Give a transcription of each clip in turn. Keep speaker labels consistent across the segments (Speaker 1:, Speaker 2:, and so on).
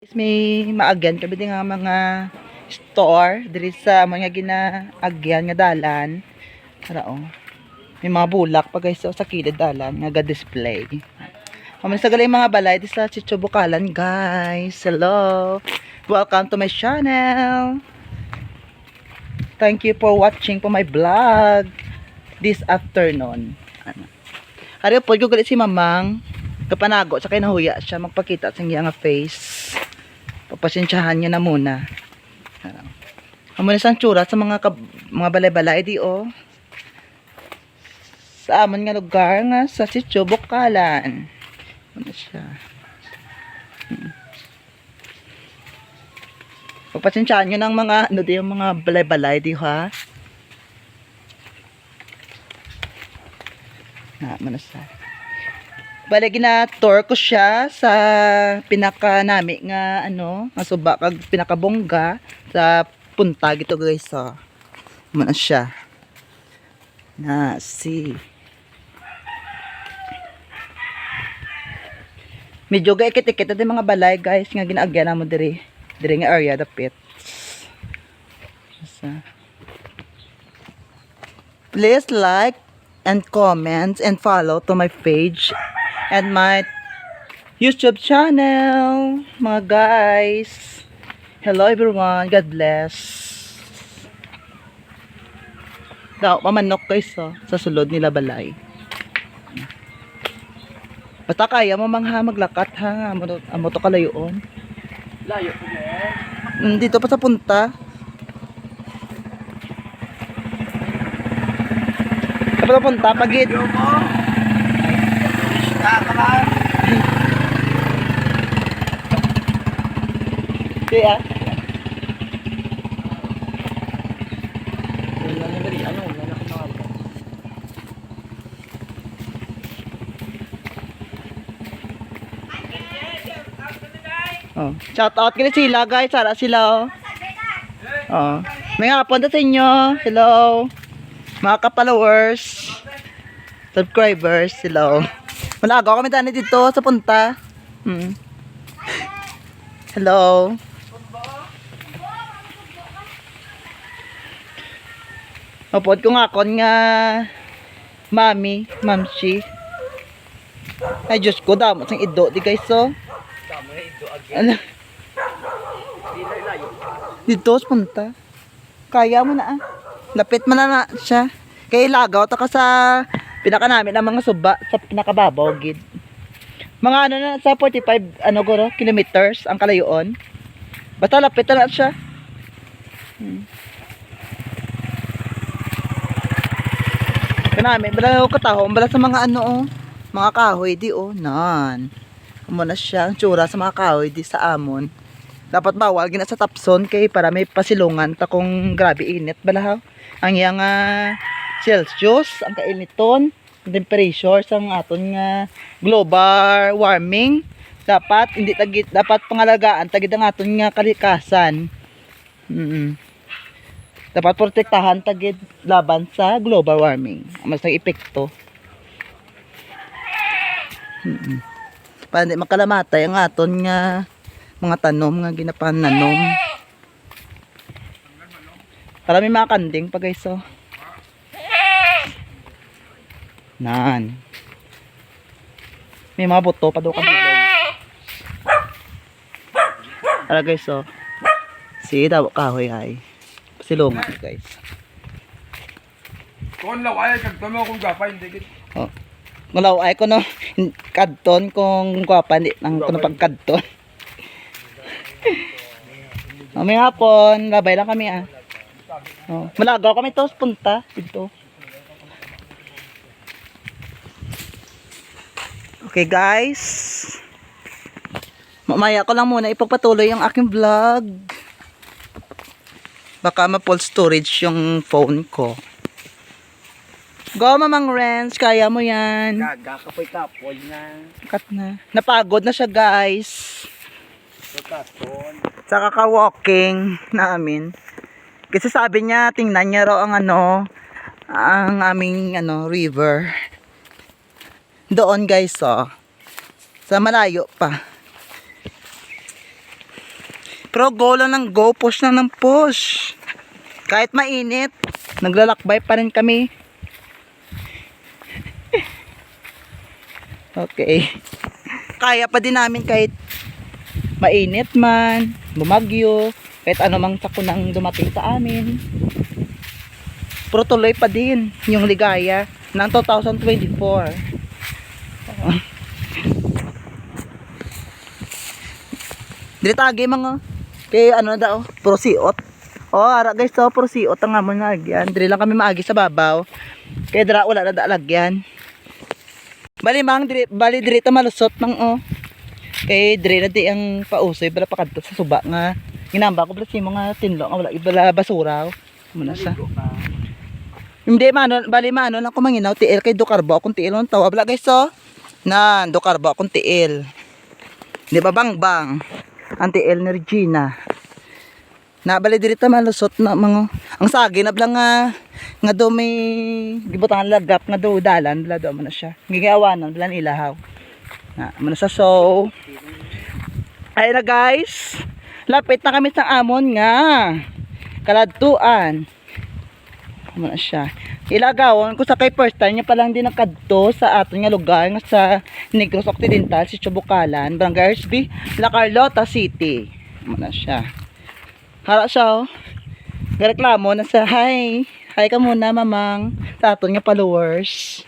Speaker 1: May maagyan kami din nga mga store diri sa mga ginaagyan nga dalan. Para may mga bulak pa guys sa kilid dalan nga ga-display. Sa galay mga balay di sa Chicho Bukalan guys. Hello. Welcome to my channel. Thank you for watching po my vlog this afternoon. Ari po gulit si Mamang kapanago sa kay nahuya siya magpakita sa iyang face. Papasensyahan niyo na muna. Amo na sang tsura sa mga balay-balay di sa amon nga lugar nga sa Sitio Bukalan. Ano siya? Papasensyahan niyo ng mga di yung mga balay-balay di ha. Na siya. Bale gina-tour ko siya sa pinaka nami nga nga suba kag pinakabongga sa punta gito guys Muna siya. Na si. Medyo gaikit-ikit din mga balay guys nga ginaagyan namo diri nga area dapit. Please like and comment and follow to my page and my YouTube channel, mga guys. Hello everyone, God bless. Daw pamanok guys sa sulod nila balay. Basta kaya mo maglakat ha, amo to kalayoon. Layo po dito pa sa punta. Sa punta pagid. Kaya shout out kini sila guys, sara sila may hapon sa inyo. Hello mga ka-followers, subscribers, hello. Malagaw kami tani dito sa punta. Hello. Mapod ko nga kon nga mamsi. Ay Diyos ko, damo sang ido di guys Damo na ido agad. Dito sa punta. Kaya mo na Lapit mo na siya. Kaya ilagaw ta ka sa pinaka namin ang mga suba sa pinakababaw gid. Mga na sa 45 kilometers ang kalayoon. Basta lapit na siya. Kanami bala ko katahom bala sa mga mga kahoy di nan. Amo na siya ang tsura sa mga kahoy di sa amon. Dapat bawal gina sa tapson kay para may pasilungan ta kung grabe init balahaw. Ang yang Celsius ang kainiton, temperature sang aton nga global warming dapat hindi tagit, dapat pangalagaan tagid ang aton nga kalikasan. Dapat protektahan tagid laban sa global warming. Mas nang epekto. Para hindi makalamatay ang aton nga mga tanom nga ginapananom. Para may mga kanding pa guys Nan. May mga buto pa daw kabilog. Tara guys si daw kahoy ay. Silungan guys.
Speaker 2: Kon laway kadton mo kung gapa hindi gid.
Speaker 1: Ngalaw ay ko kadton kung gwapa hindi nang kuno pagkadton. May hapon, labay lang kami malagaw kami to punta dito. Okay guys, mamaya ko lang muna ipagpatuloy ang aking vlog. Baka ma-full storage yung phone ko. Go Mamang Renz, kaya mo yan.
Speaker 2: Kapoy na.
Speaker 1: Kat na. Napagod na siya guys. Sa kaka-walking namin. Kasi sabi niya, tingnan niya raw ang ang aming river. Doon guys sa malayo pa. Pero go lang ng go, push lang ng push. Kahit mainit, naglalakbay pa rin kami. Okay. Kaya pa din namin kahit mainit man, bumagyo, kahit anumang sakunang dumating sa amin. Pero tuloy pa din yung ligaya ng 2024. Dili tagi mga kay ano daw, prosiot. Oh, ara guys, so prosiot ang amon nga agyan. Dili lang kami maagi sa babaw. Kay dira wala na dalagyan. Bali diri ta malusot mang oh. Kay diri na di ang pausoy bala pakadto sa suba nga. Ginamba ko pala si mga tinlo nga wala ibala basura. Muna sa. Hindi man bali man lang ko manginaw tiil kay do karbo akong tiil on taw. Abla guys so. Nan do karbo akong tiil. Di ba bang? Anti El ni Regina. Nabali diri ta malusot na mga ang sagi na blang nga do may gibutangan lagap nga do dalan bla do man na siya. Gigawanan blan ilahaw. Na man sa so. Ay na guys. Lapit na kami sa amon nga kaladtuan. Man na siya. Ilagawon ko sa kay first time niya pa lang din nakadto sa aton nga lugar nga sa Negros Occidental, si Chubucalan, Barangay Ersby, La Carlota City. Man na siya. Hara siya oh. Gareklamo na sa hi. Hi ka muna mamang sa aton nga followers.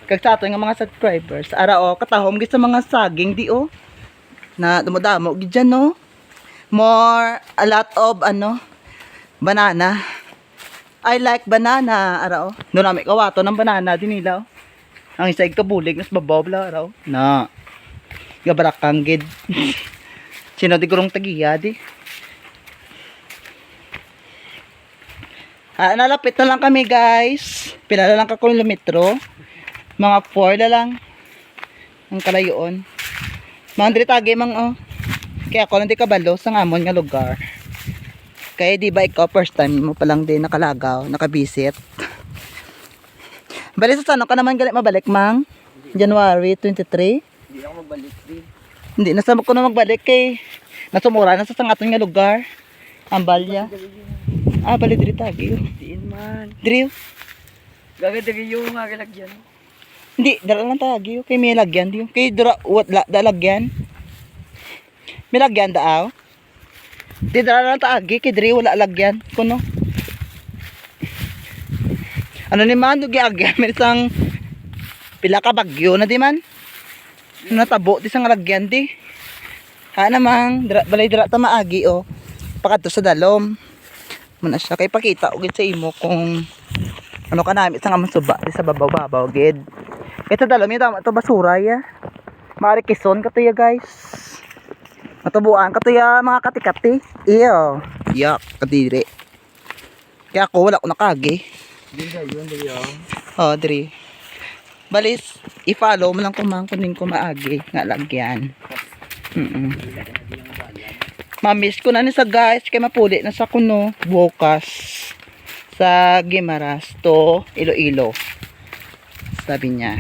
Speaker 1: Kag sa aton nga mga subscribers. Ara oh, katahom gid sa mga saging di oh. Na dumodamo gid dyan no. More a lot of banana. I like banana, araw. Doon namin kawato ng banana din nila. Ang isa kabulig nas babaw bla araw. Na. Gabarakang gid. Sino di gurong tagiya di. Nalapit na lang kami guys. Pila lang ka kilometro. Mga 4 na lang ang kalayoon. Mga diri tagi mang oh. Kaya ako lang di kabalo sa amon nga lugar. Kaya di ba ikaw first time mo pa lang din nakalagaw, nakabisit. Bali sa sano ka naman galit mabalik mang? January 23?
Speaker 2: Hindi ako magbalik din.
Speaker 1: Hindi, nasama ko na magbalik kay nasumura na sa sangaton nga lugar. Ambalya. Bali diri tagi.
Speaker 2: Diin man.
Speaker 1: Diri.
Speaker 2: Gagad-gagad yung mga kalagyan.
Speaker 1: Hindi, dala lang tagi. Kay may lagyan di. Kay dira lagyan. May lagyan daaw. Di dala lang taagi kay diri wala lagyan kuno. Ano ni man dugi agyan may isang pila ka bagyo na di man. Natabo di sang lagyan di. Ha namang balay dira ta maagi oh. Pakadto sa dalom. Muna siya kay pakita og sa imo kung ano ka nami sa among suba di sa babaw-babaw gid. Ito dalom ni tama to basura ya. Mari kison ka to ya guys. Matubuan ka to ya mga kati-kati. Ew. Yak, kadiri. Kaya ako wala ko nakagi.
Speaker 2: Hindi yun.
Speaker 1: Oh, diri. Balis, i-follow mo lang kumang kuning ko maagi. Nga lagyan. Mamiss ko na ni sa guys. Kaya mapuli na sa kuno. Bukas. Sa Gimaras to Iloilo. Sabi niya.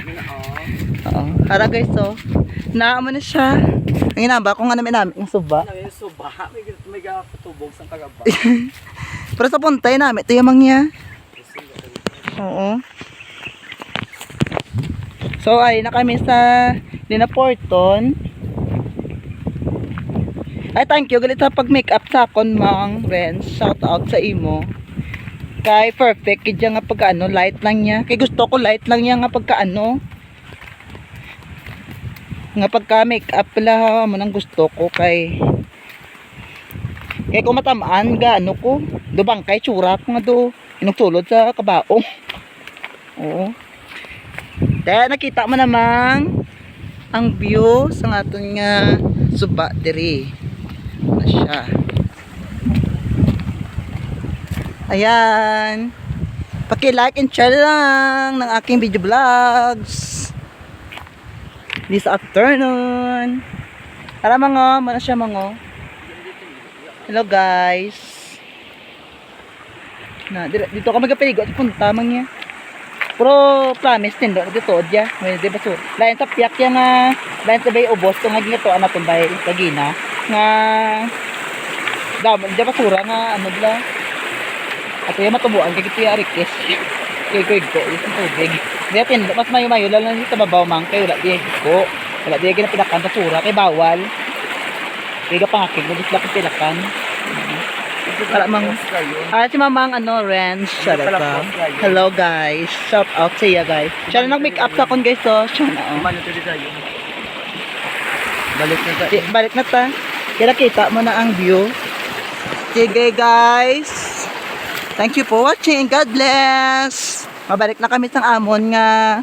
Speaker 1: Oo. Hara guys oh. Naamo na siya. Ang inaba ko nga namin ng suba.
Speaker 2: Ano yung suba? May katubog sa kagaba.
Speaker 1: Pero sa puntay namin, ito yung mangya. Oo. So ay na kami sa Linaporton. Ay thank you galit sa pag make up sa akon mang Renz. Shout out sa imo. Kay perfect kidya nga pagkaano light lang niya. Kay gusto ko light lang niya nga pagkaano. Nga pagka make up pala mo nang gusto ko kay kung matamaan ga ano ko dubang kay tsura ko nga do inugsulod sa kabaong. Oo. Kaya nakita mo namang ang view sa aton nga suba diri. Na siya. Ayan. Paki-like and share lang ng aking video vlogs. This afternoon. Tara mga, mana siya mga. Hello guys. Na dito ka magapiligo at punta mangya. Pero promise din do dito odya. May di ba so. Lain sa piyak yang lain sa bay ubos tong nga to ana tumbay kagina. nga damo di basura nga ano bla. At yung matubuan kay kiti arikis. Kay ko yung tubig. Di atin mas mayo-mayo lalo na sa babaw man kay wala di ko. Wala di gina pinakan basura kay bawal. Kay pangakig mo dis lakit pilakan. Wala mang si mamang ano Renz shout out. Hello guys. Shout out sa iya guys. Siya na nag-make up sa kon guys so. Siya na oh.
Speaker 2: Kumano to tayo.
Speaker 1: Balik na ta. Kaya kita mo na ang view. Sige guys. Thank you for watching. God bless. Mabalik na kami sa amon nga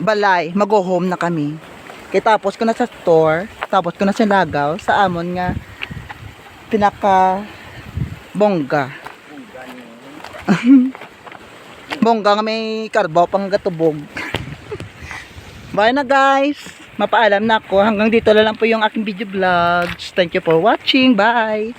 Speaker 1: balay. Mag-go home na kami. Kaya tapos ko na sa store. Tapos ko na sa Lagaw. Sa amon nga pinaka bongga. Bongga nga may karbaw pang gatubog. Bye na guys. Mapaalam na ako. Hanggang dito na lang po yung aking video vlogs. Thank you for watching. Bye.